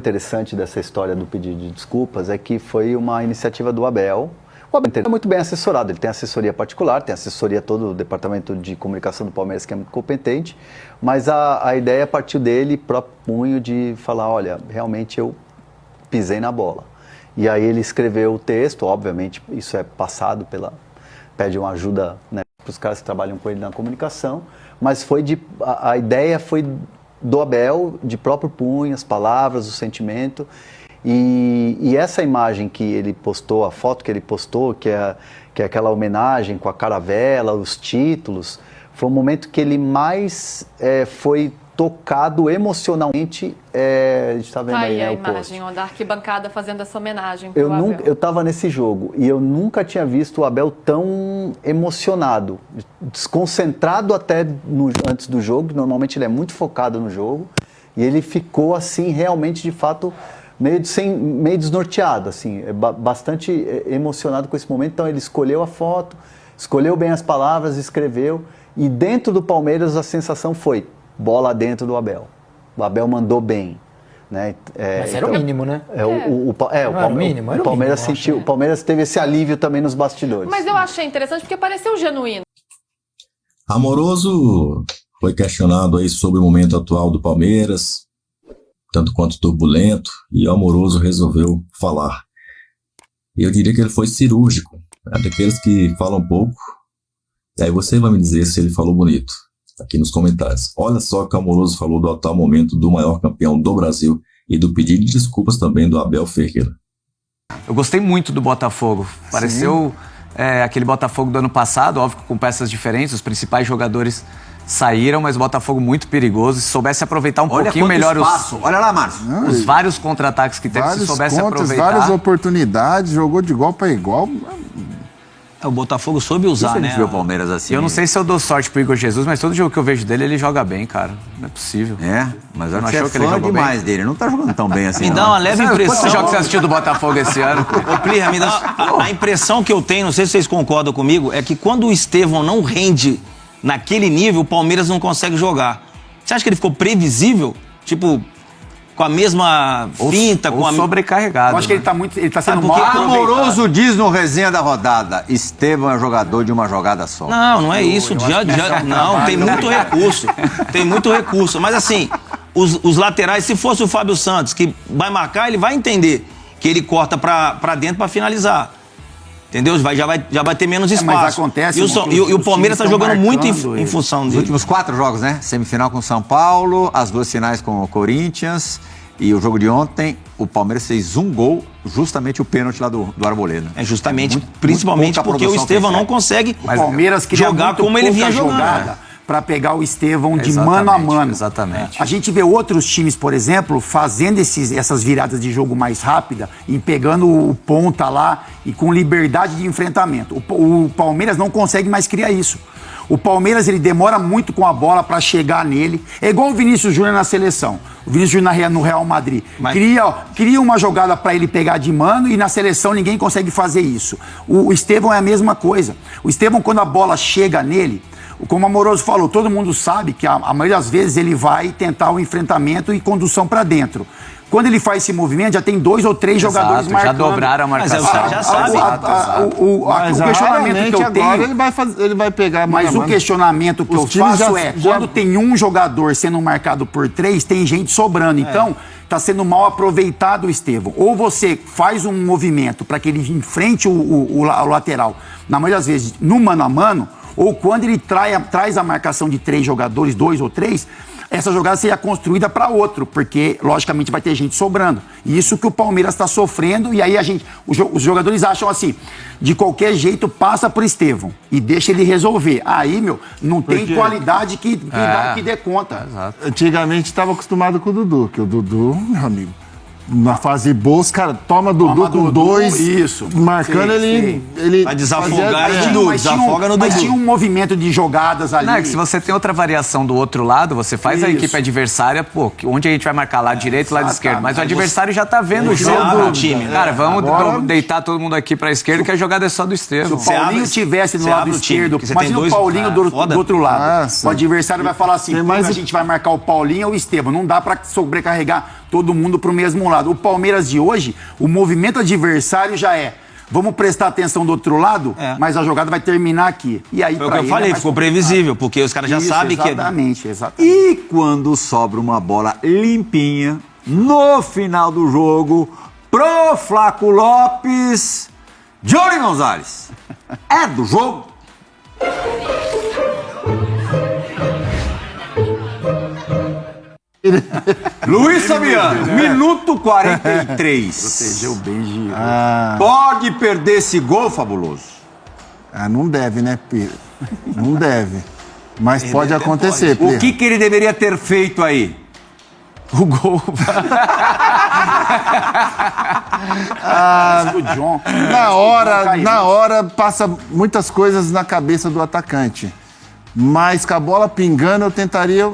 interessante dessa história do pedido de desculpas é que foi uma iniciativa do Abel. O Abel é muito bem assessorado, ele tem assessoria particular, tem assessoria todo o departamento de comunicação do Palmeiras, que é muito competente, mas a ideia partiu dele, próprio punho, de falar, olha, realmente eu pisei na bola. E aí ele escreveu o texto, obviamente isso é passado pede uma ajuda, né, para os caras que trabalham com ele na comunicação, mas a ideia foi do Abel, de próprio punho, as palavras, o sentimento, e essa imagem que ele postou, a foto que ele postou, que é aquela homenagem com a caravela, os títulos, foi o momento que ele mais foi tocado emocionalmente. A gente está vendo aí, né, a o imagem, post. da arquibancada fazendo essa homenagem pro Abel. Eu estava nesse jogo e eu nunca tinha visto o Abel tão emocionado, desconcentrado até antes do jogo. Normalmente ele é muito focado no jogo e ele ficou assim realmente, de fato, meio desnorteado, assim, bastante emocionado com esse momento. Então ele escolheu a foto, escolheu bem as palavras, escreveu, e dentro do Palmeiras a sensação foi bola dentro do Abel. O Abel mandou bem, né? Mas era o mínimo, né? O Palmeiras sentiu, o Palmeiras teve esse alívio também nos bastidores. Mas eu achei interessante porque pareceu genuíno. Amoroso foi questionado aí sobre o momento atual do Palmeiras, tanto quanto turbulento, e o Amoroso resolveu falar. Eu diria que ele foi cirúrgico, é daqueles que falam pouco, e aí você vai me dizer se ele falou bonito, aqui nos comentários. Olha só o que o Amoroso falou do atual momento do maior campeão do Brasil e do pedido de desculpas também do Abel Ferreira. Eu gostei muito do Botafogo, pareceu aquele Botafogo do ano passado, óbvio com peças diferentes, os principais jogadores saíram, mas o Botafogo muito perigoso. Se soubesse aproveitar pouquinho melhor Olha lá, Márcio. os vários contra-ataques que teve, se soubesse aproveitar. Várias oportunidades, jogou de igual para igual. O Botafogo soube usar, né? A gente vê o Palmeiras assim. Eu não sei se eu dou sorte pro Igor Jesus, mas todo jogo que eu vejo dele, ele joga bem, cara. Não é possível. Mas eu não acho que ele jogou demais bem dele. Não tá jogando tão bem assim. Me dá uma leve impressão. Quantos jogos você assistiu do Botafogo esse ano? Ô, Plirra, me dá a impressão que eu tenho, não sei se vocês concordam comigo, é que quando o Estevão não rende naquele nível, o Palmeiras não consegue jogar. Você acha que ele ficou previsível? Tipo, com a mesma finta, com a sobrecarregado. Eu acho que ele tá sendo mal aproveitado. Amoroso diz no resenha da rodada: Estevão é jogador de uma jogada só. Não é isso. Não, tem muito recurso. Tem muito recurso. Mas assim, os laterais, se fosse o Fábio Santos, que vai marcar, ele vai entender que ele corta pra dentro pra finalizar. Entendeu? Já vai ter menos espaço. Mas acontece... E o Palmeiras tá jogando muito em função dele. Os últimos 4 jogos, né? Semifinal com o São Paulo, as 2 finais com o Corinthians e o jogo de ontem, o Palmeiras fez um gol, justamente o pênalti lá do Arboleda. Justamente, principalmente porque o Estevão não consegue jogar como ele vinha jogando. Para pegar o Estevão de mano a mano. Exatamente. A gente vê outros times, por exemplo, fazendo essas viradas de jogo mais rápida, e pegando o ponta lá e com liberdade de enfrentamento. O Palmeiras não consegue mais criar isso. O Palmeiras, ele demora muito com a bola para chegar nele. É igual o Vinícius Júnior na seleção. O Vinícius Júnior no Real Madrid. Cria uma jogada para ele pegar de mano, e na seleção ninguém consegue fazer isso. O Estevão é a mesma coisa. O Estevão, quando a bola chega nele, como o Amoroso falou, todo mundo sabe que a maioria das vezes ele vai tentar o enfrentamento e condução para dentro. Quando ele faz esse movimento, já tem 2 ou 3 jogadores marcando. Já dobraram a marcação. Mas já sabe. O questionamento que eu tenho... ele vai pegar... Mas o questionamento que eu faço quando tem um jogador sendo marcado por 3, tem gente sobrando. Então, está sendo mal aproveitado o Estevão. Ou você faz um movimento para que ele enfrente o lateral, na maioria das vezes, no mano a mano, ou quando ele traz a marcação de 3 jogadores, 2 ou 3, essa jogada seria construída para outro, porque, logicamente, vai ter gente sobrando. E isso que o Palmeiras está sofrendo, e aí os jogadores acham assim, de qualquer jeito, passa por Estevão e deixa ele resolver. Aí, não tem qualidade que dê conta. Antigamente estava acostumado com o Dudu, que o Dudu, meu amigo, na fase boa, os caras tomam Dudu com 2, isso, marcando ele vai desafogar desafoga no Dudu. Mas tinha um movimento de jogadas ali. Não, é que se você tem outra variação do outro lado, você faz a equipe adversária, onde a gente vai marcar lado direito e lado esquerdo, mas o adversário já tá vendo o jogo do time. Cara, vamos deitar todo mundo aqui pra esquerda, que a jogada é só do Estevão. Se o Paulinho tivesse no lado esquerdo, imagina o Paulinho do outro lado. O adversário vai falar assim, a gente vai marcar o Paulinho ou o Estevão. Não dá pra sobrecarregar todo mundo pro mesmo lado. O Palmeiras de hoje, o movimento adversário já é: vamos prestar atenção do outro lado, mas a jogada vai terminar aqui. E aí, foi o que eu falei, ficou previsível, porque os caras já sabem que... Exatamente. E quando sobra uma bola limpinha, no final do jogo, pro Flaco Lopes, Johnny Gonzalez, é do jogo? Luiz Fabiano, minuto 43. Protegeu bem, Giro. Pode perder esse gol, Fabuloso? Não deve, né, Pedro? Não deve. Mas pode acontecer, O que ele deveria ter feito aí? O gol. O John. Na hora passa muitas coisas na cabeça do atacante. Mas com a bola pingando, eu tentaria...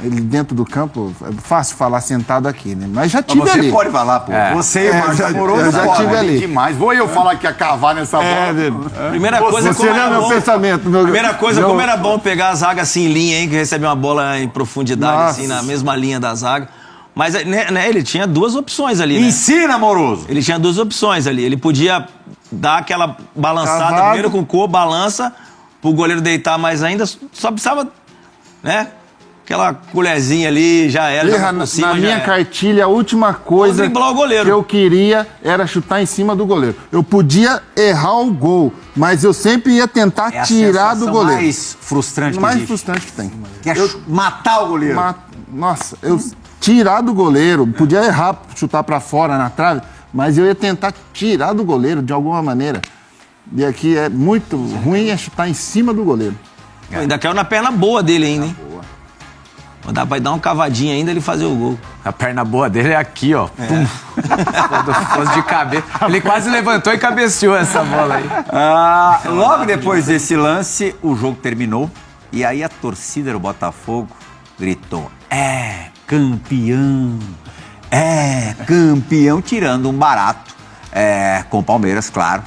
Ele dentro do campo, é fácil falar sentado aqui, né? Mas já tive ali. Você pode falar, pô. Você, Marcos Amoroso, eu já tive ali. Demais. Vou eu falar que ia cavar nessa bola. Primeira coisa, Você não é meu pensamento. Primeira coisa, como era bom pegar a zaga assim em linha, hein? Que recebe uma bola em profundidade, assim, na mesma linha da zaga. Mas né, ele tinha duas opções ali, né? Ensina, Amoroso. Ele tinha duas opções ali. Ele podia dar aquela balançada Cavado. primeiro com o corpo, balança, pro goleiro deitar mais ainda. Só precisava, né? Aquela colherzinha ali, já era. Erra, na minha cartilha, a última coisa driblar o goleiro. que eu queria era chutar em cima do goleiro. Eu podia errar o gol, mas eu sempre ia tentar tirar do goleiro. Mais frustrante Mais que existe. frustrante que tem. Que é matar o goleiro. Nossa, eu tirar do goleiro, podia errar, chutar pra fora na trave, mas eu ia tentar tirar do goleiro de alguma maneira. E aqui é muito ruim chutar em cima do goleiro. Ainda caiu na perna boa dele ainda, hein? Dá pra dar uma cavadinha ainda ele fazer o gol. A perna boa dele é aqui, ó. Pum. Quando fosse de cabeça. Ele quase levantou e cabeceou essa bola aí. Logo depois desse lance, o jogo terminou. E aí a torcida do Botafogo gritou: é campeão! É campeão! Tirando um barato com o Palmeiras, claro.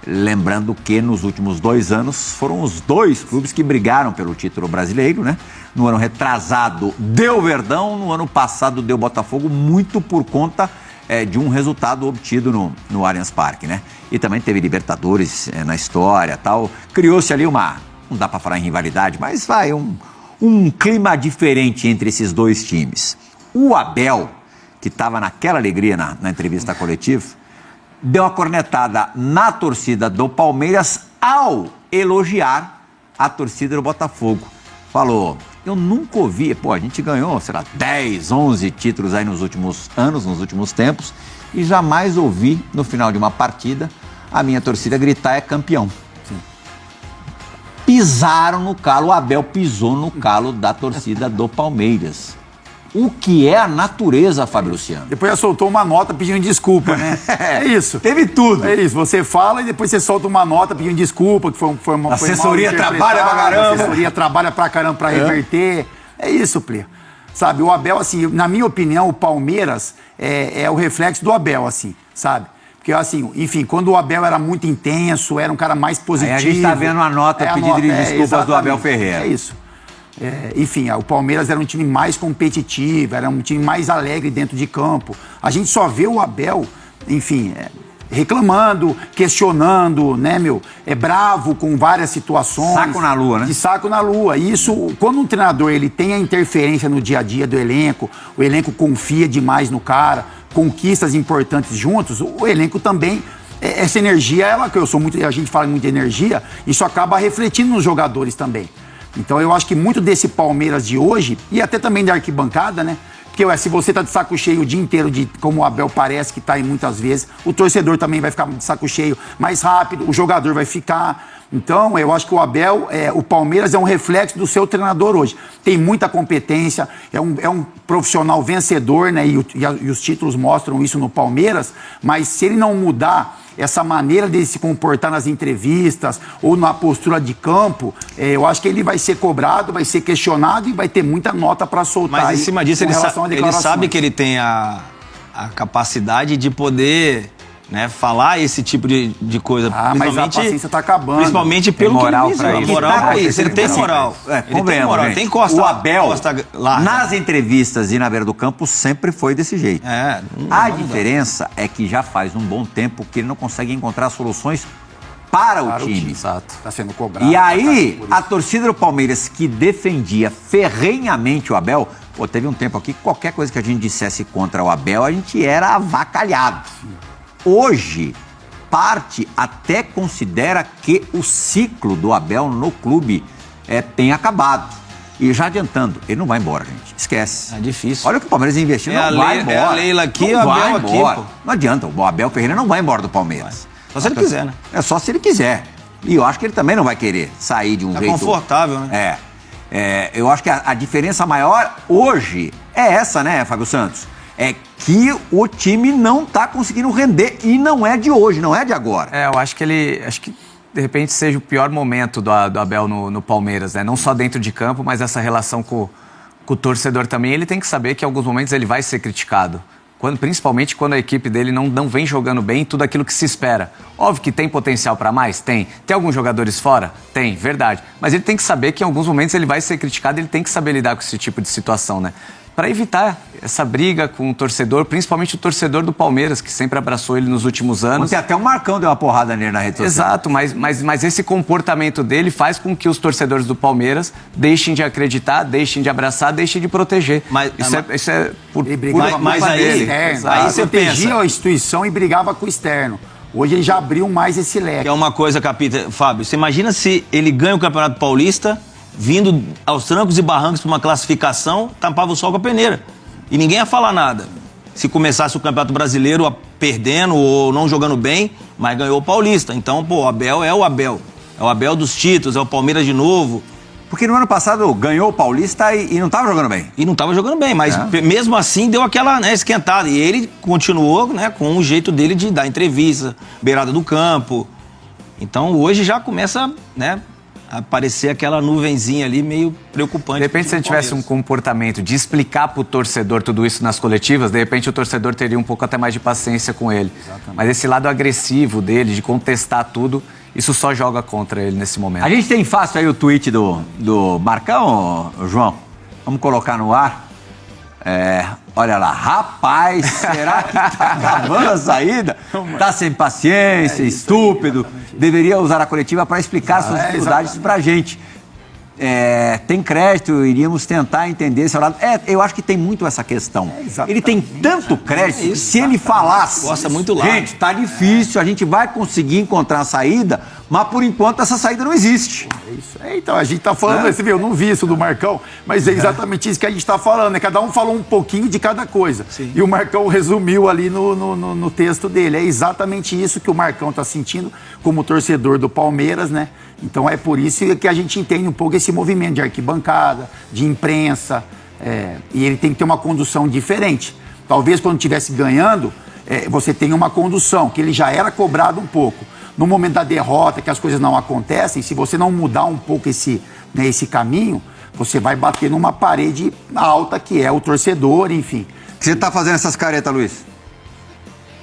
Lembrando que nos últimos 2 anos foram os 2 clubes que brigaram pelo título brasileiro, né? No ano retrasado deu Verdão, no ano passado deu Botafogo, muito por conta de um resultado obtido no Allianz Parque, né? E também teve Libertadores na história, tal. Criou-se ali não dá pra falar em rivalidade, mas um clima diferente entre esses 2 times. O Abel, que estava naquela alegria na entrevista coletiva, deu uma cornetada na torcida do Palmeiras ao elogiar a torcida do Botafogo. Falou: eu nunca ouvi, a gente ganhou, 10, 11 títulos aí nos últimos anos, nos últimos tempos, e jamais ouvi, no final de uma partida, a minha torcida gritar é campeão. Sim. Pisaram no calo, o Abel pisou no calo da torcida do Palmeiras. O que é a natureza, Fábio Luciano? Depois já soltou uma nota pedindo desculpa, né? É isso. Teve tudo. É isso. Você fala e depois você solta uma nota pedindo desculpa, que foi uma... Assessoria trabalha pra caramba. A assessoria trabalha pra caramba pra reverter. É isso, Plê. Sabe, o Abel, assim, na minha opinião, o Palmeiras é o reflexo do Abel, assim, sabe? Porque, assim, enfim, quando o Abel era muito intenso, era um cara mais positivo. Aí a gente tá vendo a nota pedindo desculpas do Abel Ferreira. É isso. Enfim, o Palmeiras era um time mais competitivo, era um time mais alegre dentro de campo. A gente só vê o Abel, enfim, reclamando, questionando, né, bravo com várias situações. Saco na lua, né? De saco na lua. E isso, quando um treinador ele tem a interferência no dia a dia do elenco, o elenco confia demais no cara, conquistas importantes juntos, o elenco também... Essa energia, a gente fala muito de energia, isso acaba refletindo nos jogadores também. Então eu acho que muito desse Palmeiras de hoje, e até também da arquibancada, né? Porque se você tá de saco cheio o dia inteiro, como o Abel parece que tá aí muitas vezes, o torcedor também vai ficar de saco cheio mais rápido, o jogador vai ficar. Então eu acho que o Abel, o Palmeiras é um reflexo do seu treinador hoje. Tem muita competência, é um profissional vencedor, né? E os títulos mostram isso no Palmeiras, mas se ele não mudar essa maneira de se comportar nas entrevistas ou na postura de campo, eu acho que ele vai ser cobrado, vai ser questionado e vai ter muita nota para soltar. Mas em cima disso, ele sabe que ele tem a capacidade de poder né, falar esse tipo de coisa. Mas a paciência tá acabando. Principalmente pelo tem moral que ele pra diz, isso. moral pra isso. Ele tem moral. Ele tem moral. Gente. Tem Costa. O Abel, larga. nas entrevistas e na beira do campo, sempre foi desse jeito. A diferença é que já faz um bom tempo que ele não consegue encontrar soluções para o time. Exato. Tá sendo cobrado. E aí, a torcida do Palmeiras, que defendia ferrenhamente o Abel, teve um tempo aqui que qualquer coisa que a gente dissesse contra o Abel, a gente era avacalhado. Hoje, parte até considera que o ciclo do Abel no clube tem acabado. E já adiantando, ele não vai embora, gente. Esquece. É difícil. Olha o que o Palmeiras investiu, não vai embora. É a Leila aqui, não o vai Abel aqui, embora. pô. Não adianta, o Abel Ferreira não vai embora do Palmeiras. Só se ele quiser, né? É só se ele quiser. E eu acho que ele também não vai querer sair de um jeito... confortável, né? Eu acho que a diferença maior hoje é essa, né, Fábio Santos? É que o time não tá conseguindo render e não é de hoje, não é de agora. Eu acho que acho que de repente seja o pior momento do Abel no Palmeiras, né? Não só dentro de campo, mas essa relação com o torcedor também. Ele tem que saber que em alguns momentos ele vai ser criticado. Principalmente quando a equipe dele não vem jogando bem tudo aquilo que se espera. Óbvio que tem potencial para mais? Tem. Tem alguns jogadores fora? Tem, verdade. Mas ele tem que saber que em alguns momentos ele vai ser criticado, ele tem que saber lidar com esse tipo de situação, né? Para evitar essa briga com o torcedor, principalmente o torcedor do Palmeiras, que sempre abraçou ele nos últimos anos. Ontem até o Marcão deu uma porrada nele na rede social. Exato, mas esse comportamento dele faz com que os torcedores do Palmeiras deixem de acreditar, deixem de abraçar, deixem de proteger. Isso é por mas aí, aí você protegia a instituição e brigava com o externo. Hoje ele já abriu mais esse leque. É uma coisa, Capita, Fábio, você imagina se ele ganha o Campeonato Paulista, vindo aos trancos e barrancos para uma classificação, tampava o sol com a peneira. E ninguém ia falar nada. Se começasse o Campeonato Brasileiro perdendo ou não jogando bem, mas ganhou o Paulista. Então, o Abel é o Abel. É o Abel dos títulos, é o Palmeiras de novo. Porque no ano passado ganhou o Paulista e não estava jogando bem. E não estava jogando bem, mas mesmo assim deu aquela esquentada. E ele continuou com o jeito dele de dar entrevista, beirada do campo. Então hoje já começa a aparecer aquela nuvenzinha ali meio preocupante. De repente, se ele tivesse um comportamento de explicar pro torcedor tudo isso nas coletivas, de repente o torcedor teria um pouco até mais de paciência com ele. Exatamente. Mas esse lado agressivo dele, de contestar tudo, isso só joga contra ele nesse momento. A gente tem fácil aí o tweet do Marcão, João? Vamos colocar no ar. Olha lá, rapaz, será que tá acabando a saída? Tá sem paciência, estúpido. Deveria usar a coletiva para explicar suas dificuldades pra gente. Tem crédito, iríamos tentar entender esse lado. Eu acho que tem muito essa questão. Ele tem tanto crédito que se ele falasse... Gosta muito lá. Gente, tá difícil, a gente vai conseguir encontrar a saída, mas por enquanto essa saída não existe. Então, a gente tá falando, você viu, eu não vi isso do Marcão, mas é exatamente isso que a gente tá falando, né? Cada um falou um pouquinho de cada coisa. Sim. E o Marcão resumiu ali no texto dele. É exatamente isso que o Marcão tá sentindo como torcedor do Palmeiras, né? Então é por isso que a gente entende um pouco esse movimento de arquibancada, de imprensa, e ele tem que ter uma condução diferente. Talvez quando estivesse ganhando, você tenha uma condução, que ele já era cobrado um pouco. No momento da derrota, que as coisas não acontecem, se você não mudar um pouco esse caminho, você vai bater numa parede alta, que é o torcedor, enfim. Você tá fazendo essas caretas, Luiz?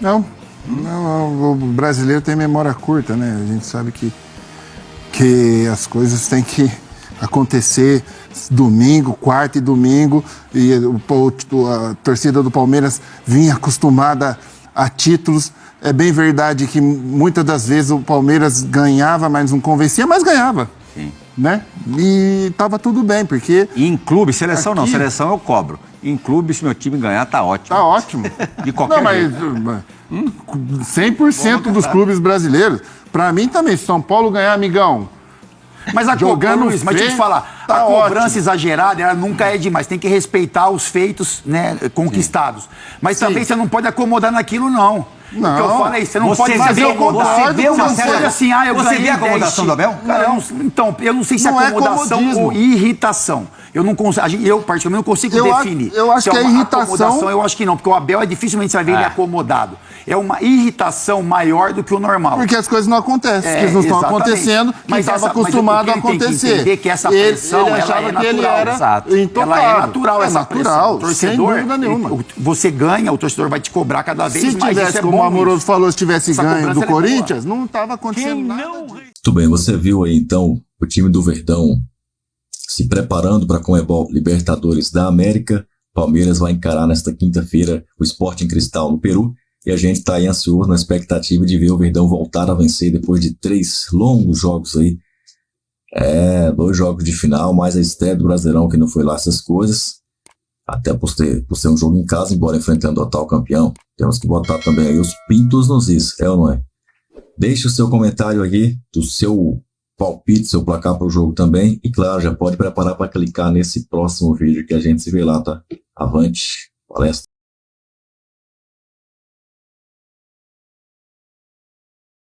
Não, o brasileiro tem memória curta, né? A gente sabe que as coisas têm que acontecer domingo, quarta e domingo, e a torcida do Palmeiras vinha acostumada a títulos. É bem verdade que muitas das vezes o Palmeiras ganhava, mas não convencia, mas ganhava. Sim. Né? E tava tudo bem, porque... E em clube, seleção não, seleção eu cobro. Em clube, se meu time ganhar, tá ótimo. Tá ótimo. De qualquer jeito. Mas 100% dos clubes brasileiros, pra mim também, se São Paulo ganhar, amigão... Mas a jogando Luiz, mas deixa eu te falar, a cobrança exagerada, ela nunca é demais. Tem que respeitar os feitos, conquistados. Mas também você não pode acomodar naquilo, não. Não. O que eu falo é isso, você não pode vê, fazer você vê uma série assim, eu você ganhei vê a acomodação do Abel? Cara, então, eu não sei se é acomodação ou irritação. Eu não consigo, eu particularmente não consigo definir. Eu acho que é irritação. Eu acho que não, porque o Abel dificilmente você vai ver ele acomodado. É uma irritação maior do que o normal. Porque as coisas não acontecem, porque não estão acontecendo, mas estava acostumado a acontecer. Entender que essa pressão, ele achava que ele era intocável. Ela é natural, essa natural, pressão. sem dúvida nenhuma. Você ganha, o torcedor vai te cobrar cada vez mais. Se tivesse como como o Amoroso falou, se tivesse Essa ganho cobrança do é boa. Corinthians, não estava acontecendo nada. Muito bem, você viu aí então o time do Verdão se preparando para a Conmebol Libertadores da América. Palmeiras vai encarar nesta quinta-feira o Sporting Cristal no Peru. E a gente está aí ansioso na expectativa de ver o Verdão voltar a vencer depois de 3 longos jogos aí. 2 jogos de final, mais a estreia do Brasileirão, que não foi lá essas coisas. Até por ser um jogo em casa, embora enfrentando o atual campeão. Temos que botar também aí os pintos nos is, ou não é? Deixe o seu comentário aí do seu palpite, seu placar para o jogo também. E claro, já pode preparar para clicar nesse próximo vídeo que a gente se vê lá, tá? Avante, palestra.